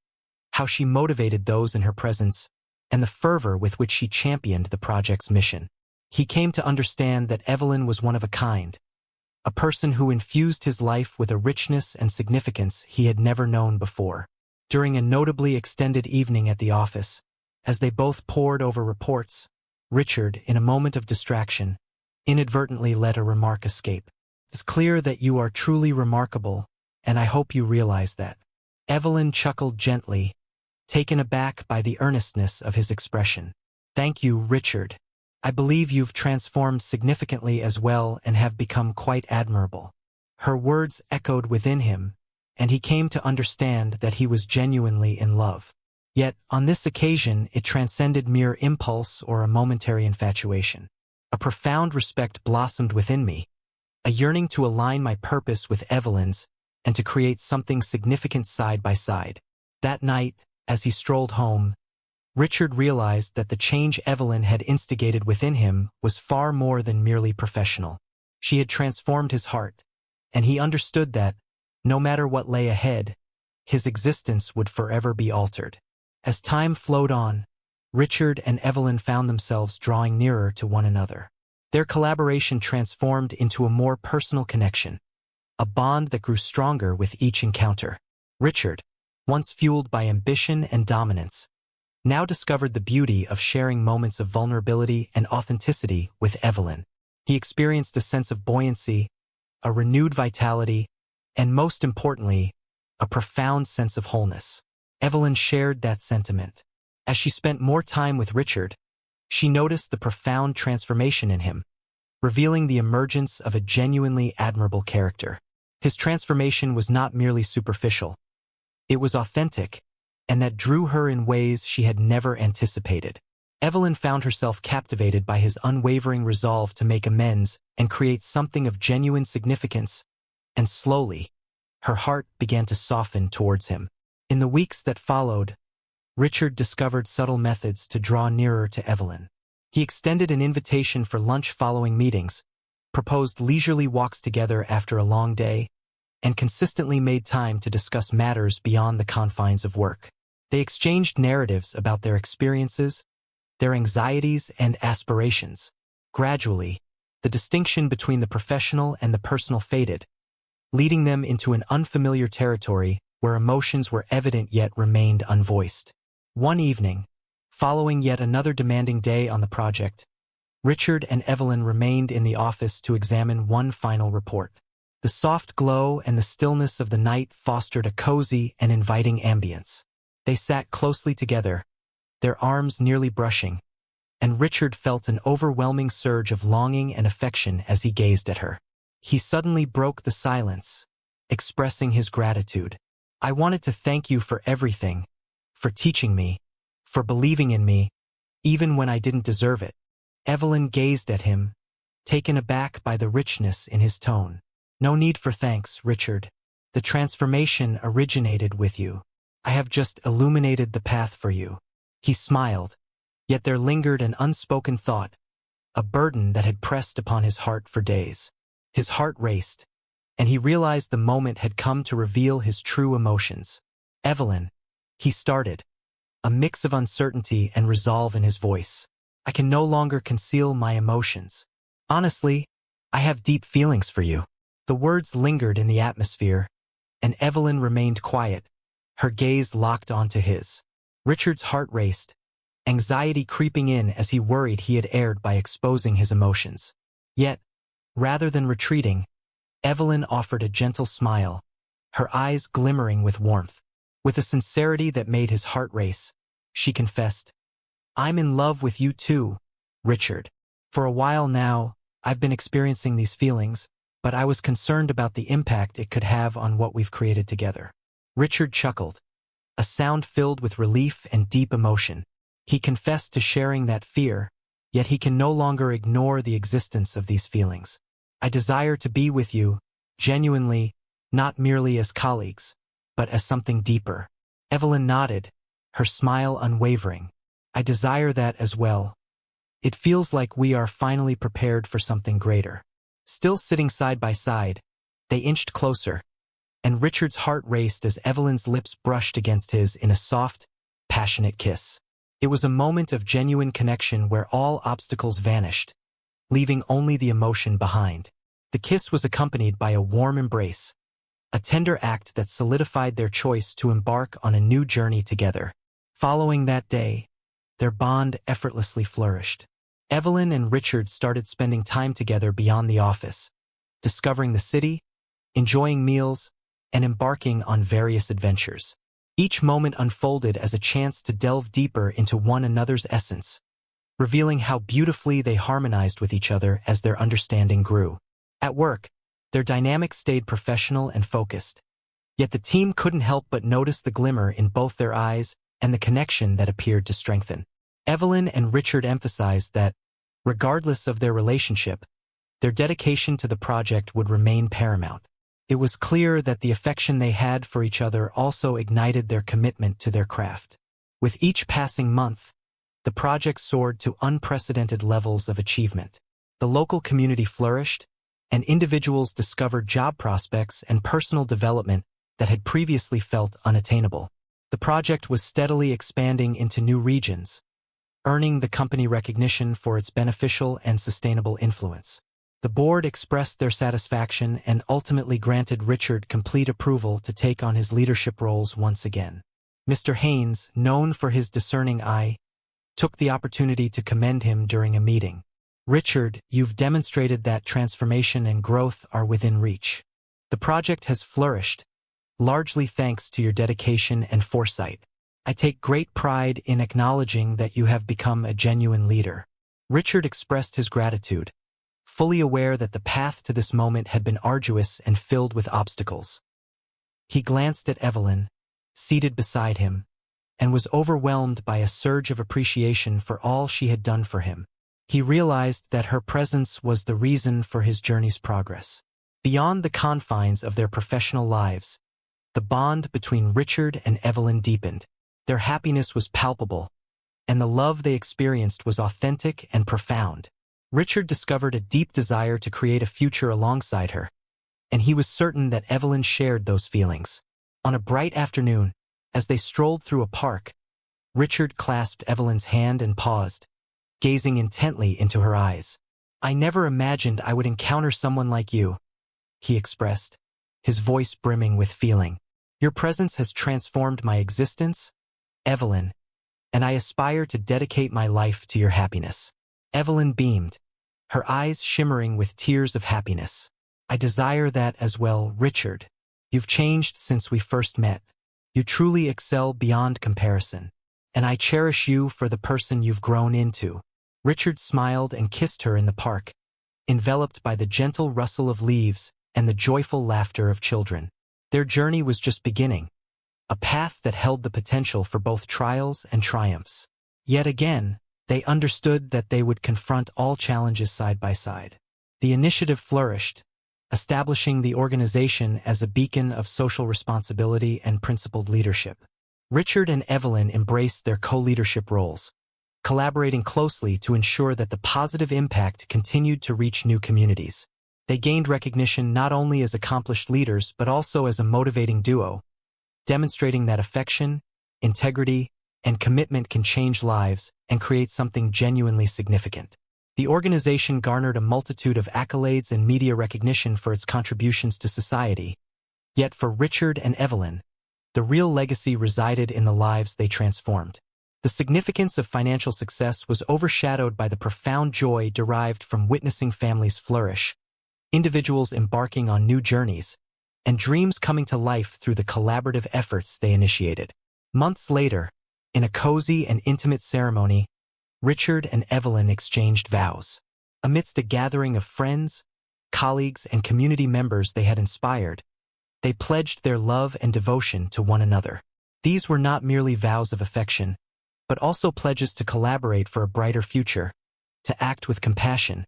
A: how she motivated those in her presence, and the fervor with which she championed the project's mission. He came to understand that Evelyn was one of a kind, a person who infused his life with a richness and significance he had never known before. During a notably extended evening at the office, as they both pored over reports, Richard, in a moment of distraction, inadvertently let a remark escape. It's clear that you are truly remarkable, and I hope you realize that." Evelyn chuckled gently, taken aback by the earnestness of his expression. "Thank you, Richard. I believe you've transformed significantly as well and have become quite admirable." Her words echoed within him, and he came to understand that he was genuinely in love. Yet, on this occasion, it transcended mere impulse or a momentary infatuation. A profound respect blossomed within me, a yearning to align my purpose with Evelyn's and to create something significant side by side. That night, as he strolled home, Richard realized that the change Evelyn had instigated within him was far more than merely professional. She had transformed his heart, and he understood that, no matter what lay ahead, his existence would forever be altered. As time flowed on, Richard and Evelyn found themselves drawing nearer to one another. Their collaboration transformed into a more personal connection, a bond that grew stronger with each encounter. Richard, once fueled by ambition and dominance, now discovered the beauty of sharing moments of vulnerability and authenticity with Evelyn. He experienced a sense of buoyancy, a renewed vitality, and most importantly, a profound sense of wholeness. Evelyn shared that sentiment. As she spent more time with Richard, she noticed the profound transformation in him, revealing the emergence of a genuinely admirable character. His transformation was not merely superficial. It was authentic, and that drew her in ways she had never anticipated. Evelyn found herself captivated by his unwavering resolve to make amends and create something of genuine significance, and slowly, her heart began to soften towards him. In the weeks that followed, Richard discovered subtle methods to draw nearer to Evelyn. He extended an invitation for lunch following meetings, proposed leisurely walks together after a long day, and consistently made time to discuss matters beyond the confines of work. They exchanged narratives about their experiences, their anxieties and aspirations. Gradually, the distinction between the professional and the personal faded, leading them into an unfamiliar territory where emotions were evident yet remained unvoiced. One evening, following yet another demanding day on the project, Richard and Evelyn remained in the office to examine one final report. The soft glow and the stillness of the night fostered a cozy and inviting ambience. They sat closely together, their arms nearly brushing, and Richard felt an overwhelming surge of longing and affection as he gazed at her. He suddenly broke the silence, expressing his gratitude. "I wanted to thank you for everything, for teaching me, for believing in me, even when I didn't deserve it." Evelyn gazed at him, taken aback by the richness in his tone. "No need for thanks, Richard. The transformation originated with you. I have just illuminated the path for you." He smiled, yet there lingered an unspoken thought, a burden that had pressed upon his heart for days. His heart raced, and he realized the moment had come to reveal his true emotions. "Evelyn," he started, a mix of uncertainty and resolve in his voice. "I can no longer conceal my emotions. Honestly, I have deep feelings for you." The words lingered in the atmosphere, and Evelyn remained quiet, her gaze locked onto his. Richard's heart raced, anxiety creeping in as he worried he had erred by exposing his emotions. Yet, rather than retreating, Evelyn offered a gentle smile, her eyes glimmering with warmth. With a sincerity that made his heart race, she confessed, "I'm in love with you too, Richard. For a while now, I've been experiencing these feelings, but I was concerned about the impact it could have on what we've created together." Richard chuckled, a sound filled with relief and deep emotion. He confessed to sharing that fear, yet he can no longer ignore the existence of these feelings. "I desire to be with you, genuinely, not merely as colleagues, but as something deeper." Evelyn nodded, her smile unwavering. "I desire that as well. It feels like we are finally prepared for something greater." Still sitting side by side, they inched closer, and Richard's heart raced as Evelyn's lips brushed against his in a soft, passionate kiss. It was a moment of genuine connection where all obstacles vanished, leaving only the emotion behind. The kiss was accompanied by a warm embrace, a tender act that solidified their choice to embark on a new journey together. Following that day, their bond effortlessly flourished. Evelyn and Richard started spending time together beyond the office, discovering the city, enjoying meals, and embarking on various adventures. Each moment unfolded as a chance to delve deeper into one another's essence, revealing how beautifully they harmonized with each other as their understanding grew. At work, their dynamic stayed professional and focused, yet the team couldn't help but notice the glimmer in both their eyes and the connection that appeared to strengthen. Evelyn and Richard emphasized that, regardless of their relationship, their dedication to the project would remain paramount. It was clear that the affection they had for each other also ignited their commitment to their craft. With each passing month, the project soared to unprecedented levels of achievement. The local community flourished, and individuals discovered job prospects and personal development that had previously felt unattainable. The project was steadily expanding into new regions, earning the company recognition for its beneficial and sustainable influence. The board expressed their satisfaction and ultimately granted Richard complete approval to take on his leadership roles once again. Mr. Haynes, known for his discerning eye, took the opportunity to commend him during a meeting. "Richard, you've demonstrated that transformation and growth are within reach. The project has flourished, largely thanks to your dedication and foresight. I take great pride in acknowledging that you have become a genuine leader." Richard expressed his gratitude, fully aware that the path to this moment had been arduous and filled with obstacles. He glanced at Evelyn, seated beside him, and was overwhelmed by a surge of appreciation for all she had done for him. He realized that her presence was the reason for his journey's progress. Beyond the confines of their professional lives, the bond between Richard and Evelyn deepened. Their happiness was palpable, and the love they experienced was authentic and profound. Richard discovered a deep desire to create a future alongside her, and he was certain that Evelyn shared those feelings. On a bright afternoon, as they strolled through a park, Richard clasped Evelyn's hand and paused, gazing intently into her eyes. "I never imagined I would encounter someone like you," he expressed, his voice brimming with feeling. "Your presence has transformed my existence, Evelyn, and I aspire to dedicate my life to your happiness." Evelyn beamed, her eyes shimmering with tears of happiness. "I desire that as well, Richard. You've changed since we first met. You truly excel beyond comparison, and I cherish you for the person you've grown into." Richard smiled and kissed her in the park, enveloped by the gentle rustle of leaves and the joyful laughter of children. Their journey was just beginning, a path that held the potential for both trials and triumphs. Yet again, they understood that they would confront all challenges side by side. The initiative flourished, establishing the organization as a beacon of social responsibility and principled leadership. Richard and Evelyn embraced their co-leadership roles, collaborating closely to ensure that the positive impact continued to reach new communities. They gained recognition not only as accomplished leaders but also as a motivating duo, demonstrating that affection, integrity, and commitment can change lives and create something genuinely significant. The organization garnered a multitude of accolades and media recognition for its contributions to society. Yet for Richard and Evelyn, the real legacy resided in the lives they transformed. The significance of financial success was overshadowed by the profound joy derived from witnessing families flourish, individuals embarking on new journeys, and dreams coming to life through the collaborative efforts they initiated. Months later, in a cozy and intimate ceremony, Richard and Evelyn exchanged vows. Amidst a gathering of friends, colleagues, and community members they had inspired, they pledged their love and devotion to one another. These were not merely vows of affection, but also pledges to collaborate for a brighter future, to act with compassion,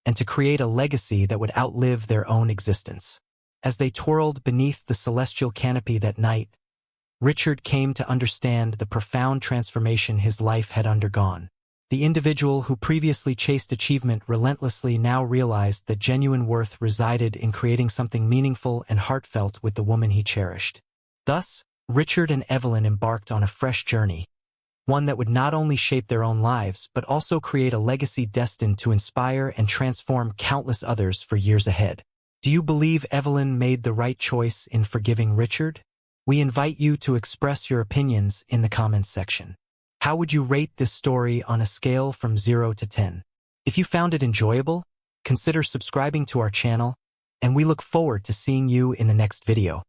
A: and to create a legacy that would outlive their own existence. As they twirled beneath the celestial canopy that night, Richard came to understand the profound transformation his life had undergone. The individual who previously chased achievement relentlessly now realized that genuine worth resided in creating something meaningful and heartfelt with the woman he cherished. Thus, Richard and Evelyn embarked on a fresh journey, one that would not only shape their own lives but also create a legacy destined to inspire and transform countless others for years ahead. Do you believe Evelyn made the right choice in forgiving Richard? We invite you to express your opinions in the comments section. How would you rate this story on a scale from 0 to 10? If you found it enjoyable, consider subscribing to our channel and we look forward to seeing you in the next video.